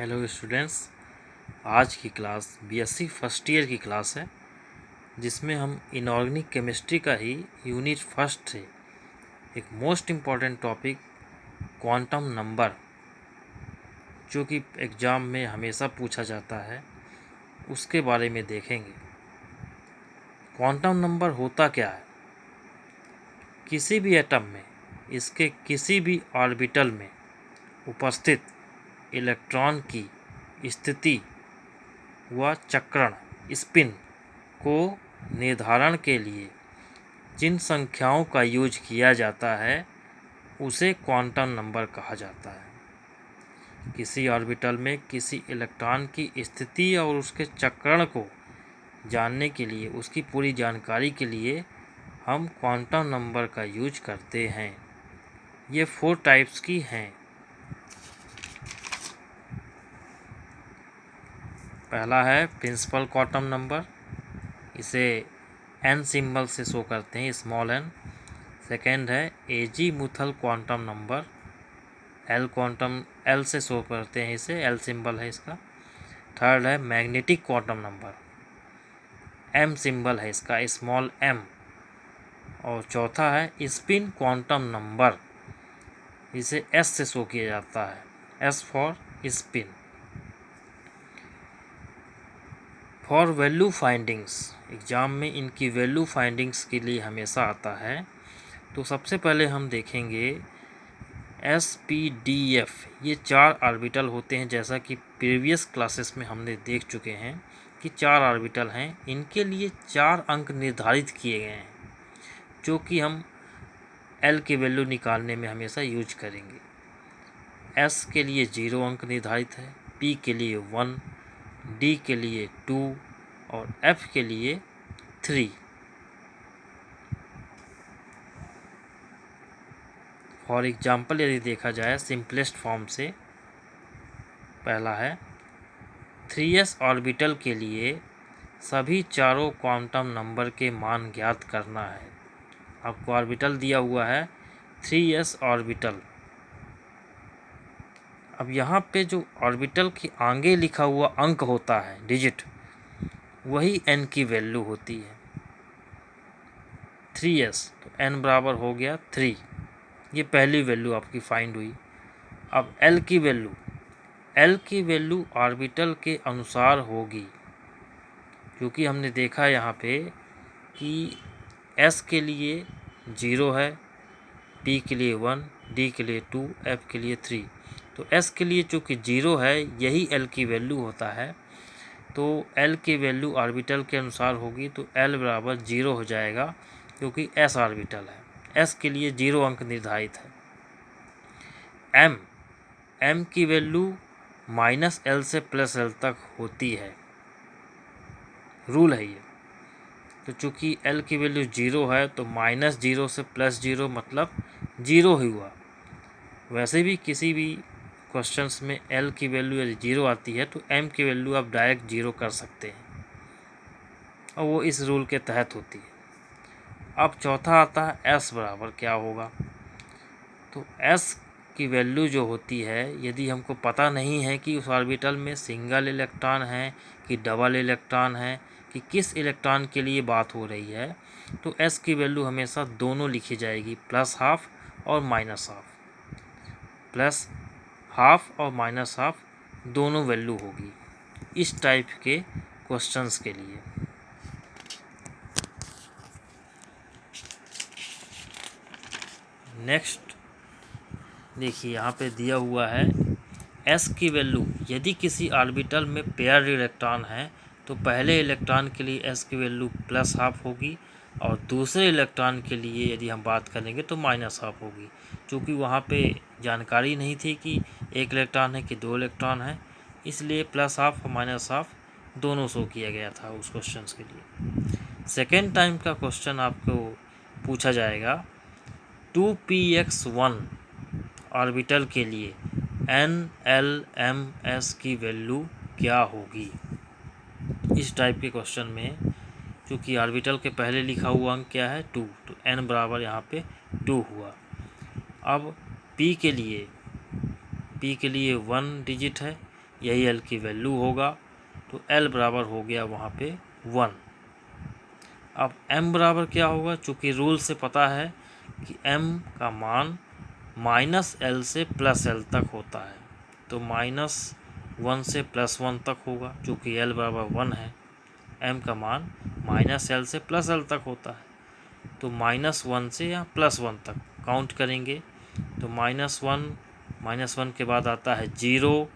Hello students, आज की class BSc first year की क्लास है जिसमें हम इनऑर्गेनिक केमिस्ट्री का ही यूनिट फर्स्ट से एक most important topic quantum number, जो कि एग्ज़ाम में हमेशा पूछा जाता है, उसके बारे में देखेंगे। क्वांटम नंबर होता क्या है? किसी भी एटम में इसके किसी भी ऑर्बिटल में उपस्थित इलेक्ट्रॉन की स्थिति व चक्रण स्पिन को निर्धारण के लिए जिन संख्याओं का यूज किया जाता है उसे क्वांटम नंबर कहा जाता है। किसी ऑर्बिटल में किसी इलेक्ट्रॉन की स्थिति और उसके चक्रण को जानने के लिए, उसकी पूरी जानकारी के लिए हम क्वांटम नंबर का यूज करते हैं। ये 4 टाइप्स की हैं। पहला है प्रिंसिपल क्वांटम नंबर, इसे n सिंबल से शो करते हैं, स्मॉल n। सेकेंड है एजीमुथल क्वांटम नंबर, L से शो करते हैं, इसे L सिंबल है इसका। थर्ड है magnetic quantum number, M symbol है इसका, स्मॉल m। और चौथा है स्पिन क्वांटम नंबर, इसे S से शो किया जाता है, S for spin. For value findings, exam में इनकी वैल्यू फाइंडिंग्स के लिए हमेशा आता है। तो सबसे पहले हम देखेंगे SPDF, ये 4 ऑर्बिटल होते हैं, जैसा कि प्रीवियस क्लासेस में हमने देख चुके हैं कि 4 ऑर्बिटल हैं। इनके लिए 4 अंक निर्धारित किए गए हैं, जो कि हम L की वैल्यू निकालने में हमेशा यूज करेंगे। S के लिए 0 अंक निर्धारित है, P के लिए 1, D के लिए 2 और F के लिए 3। फॉर एग्जाम्पल यदि देखा जाए सिंपलेस्ट फॉर्म से, पहला है 3s ऑर्बिटल के लिए सभी चारों क्वांटम नंबर के मान ज्ञात करना है। आपको ऑर्बिटल दिया हुआ है 3s ऑर्बिटल। अब यहाँ पे जो ऑर्बिटल के आगे लिखा हुआ अंक होता है, डिजिट, वही n की वैल्यू होती है। 3s तो n बराबर हो गया 3, ये पहली वैल्यू आपकी फाइंड हुई। अब L की वैल्यू ऑर्बिटल के अनुसार होगी, क्योंकि हमने देखा यहाँ पे कि S के लिए 0 है, P के लिए 1, D के लिए 2, F के लिए 3। तो S के लिए चूँकि 0 है, यही L की वैल्यू होता है, तो L की वैल्यू ऑर्बिटल के अनुसार होगी, तो L बराबर 0 हो जाएगा, क्योंकि S ऑर्बिटल है। S के लिए 0 अंक निर्धारित है। M की वैल्यू -L से +L तक होती है, रूल है ये। तो चूँकि L की वैल्यू 0 है, तो -0 से +0 मतलब 0 ही हुआ। वैसे भी किसी भी क्वेश्चंस में L की वैल्यू यदि 0 आती है तो M की वैल्यू आप डायरेक्ट 0 कर सकते हैं, और वो इस रूल के तहत होती है। अब चौथा आता है S बराबर क्या होगा। तो S की वैल्यू जो होती है, यदि हमको पता नहीं है कि उस ऑर्बिटल में सिंगल इलेक्ट्रॉन है कि डबल इलेक्ट्रॉन है, कि किस इलेक्ट्रॉन के लिए बात हो रही है, तो S की वैल्यू हमेशा दोनों लिखी जाएगी, +½ और -½ +½ और -½ दोनों वैल्यू होगी इस टाइप के क्वेश्चंस के लिए। नेक्स्ट देखिए, यहाँ पे दिया हुआ है S की वैल्यू, यदि किसी ऑर्बिटल में पेयर इलेक्ट्रॉन है तो पहले इलेक्ट्रॉन के लिए S की वैल्यू +½ होगी, और दूसरे इलेक्ट्रॉन के लिए यदि हम बात करेंगे तो -½ होगी। क्योंकि वहाँ पे जानकारी नहीं थी कि एक इलेक्ट्रॉन है कि 2 इलेक्ट्रॉन है, इसलिए +½ और -½ दोनों शो किया गया था उस क्वेश्चन के लिए। सेकेंड टाइम का क्वेश्चन आपको पूछा जाएगा 2px1 ऑर्बिटल के लिए NLMS की वैल्यू क्या होगी। इस टाइप के क्वेश्चन में क्योंकि ऑर्बिटल के पहले लिखा हुआ अंक क्या है 2, तो n बराबर यहाँ पे 2 हुआ। अब P के लिए 1 डिजिट है, यही L की वैल्यू होगा। तो L बराबर हो गया वहाँ पे 1। अब M बराबर क्या होगा, चूँकि रूल से पता है कि M का मान -L से +L तक होता है, तो -1 से +1 तक होगा। चूँकि L बराबर 1 है, M का मान -L से +L तक होता है, तो -1 से या +1 तक काउंट करेंगे। तो -1 के बाद आता है 0,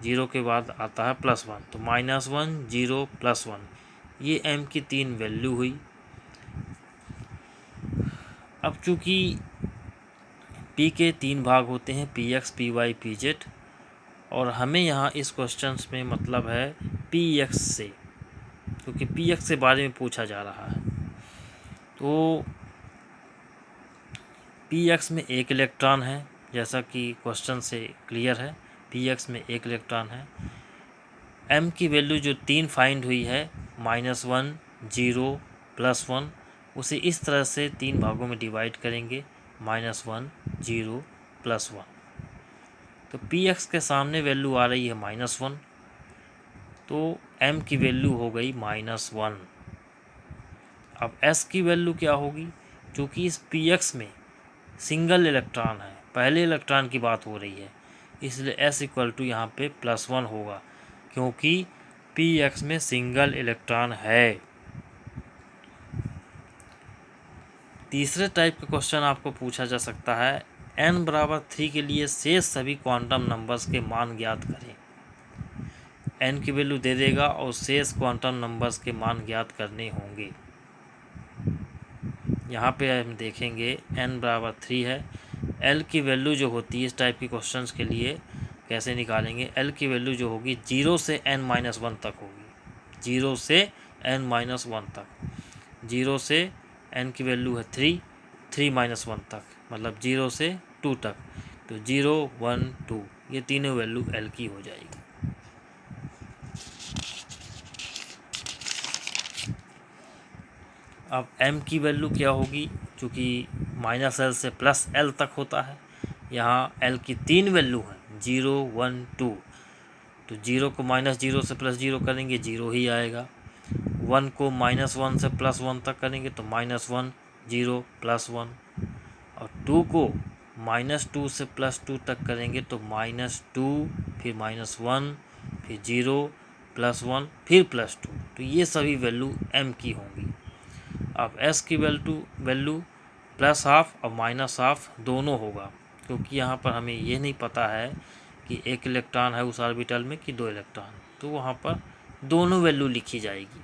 0 के बाद आता है +1, तो -1 0 +1, ये M की 3 वैल्यू हुई। अब चूँकि P के 3 भाग होते हैं, PX, PY, PZ, और हमें यहाँ इस क्वेश्चन में मतलब है PX से, क्योंकि PX के बारे में पूछा जा रहा है। तो PX में एक इलेक्ट्रॉन है, जैसा कि क्वेश्चन से क्लियर है, PX में एक इलेक्ट्रॉन है। M की वैल्यू जो 3 फाइंड हुई है, -1 0 +1, उसे इस तरह से 3 भागों में डिवाइड करेंगे, -1 0 +1। तो PX के सामने वैल्यू आ रही है -1, तो M की वैल्यू हो गई -1। अब S की वैल्यू क्या होगी, क्योंकि इस PX में सिंगल इलेक्ट्रॉन है, पहले इलेक्ट्रॉन की बात हो रही है, इसलिए S इक्वल टू यहाँ पे +1 होगा, क्योंकि PX में सिंगल इलेक्ट्रॉन है। तीसरे टाइप का क्वेश्चन आपको पूछा जा सकता है, n बराबर 3 के लिए शेष सभी क्वांटम नंबर्स के मान ज्ञात करें। n की वैल्यू दे देगा और शेष क्वांटम नंबर्स के मान ज्ञात करने होंगे। यहाँ पे हम देखेंगे n बराबर 3 है, L की वैल्यू जो होती है इस टाइप की क्वेश्चंस के लिए कैसे निकालेंगे, L की वैल्यू जो होगी 0 से n-1 तक होगी, 0 से n-1 तक, 0 से n की वैल्यू है 3, 3-1 तक, मतलब 0 से 2 तक, तो 0 1 2 ये तीनों वैल्यू L की हो जाएगी। अब M की वैल्यू क्या होगी, चूँकि -L से +L तक होता है, यहाँ L की 3 वैल्यू हैं, 0 1 2, तो 0 को -0 से +0 करेंगे 0 ही आएगा, 1 को -1 से +1 तक करेंगे तो -1 0 +1, और 2 को -2 से +2 तक करेंगे तो -2 फिर -1 फिर 0 +1 फिर +2, तो ये सभी वैल्यू M की होंगी। अब S की वैल्यू +12 और -12 दोनों होगा, क्योंकि यहाँ पर हमें ये नहीं पता है कि एक इलेक्ट्रॉन है उस ऑर्बिटल में कि 2 इलेक्ट्रॉन, तो वहाँ पर दोनों वैल्यू लिखी जाएगी।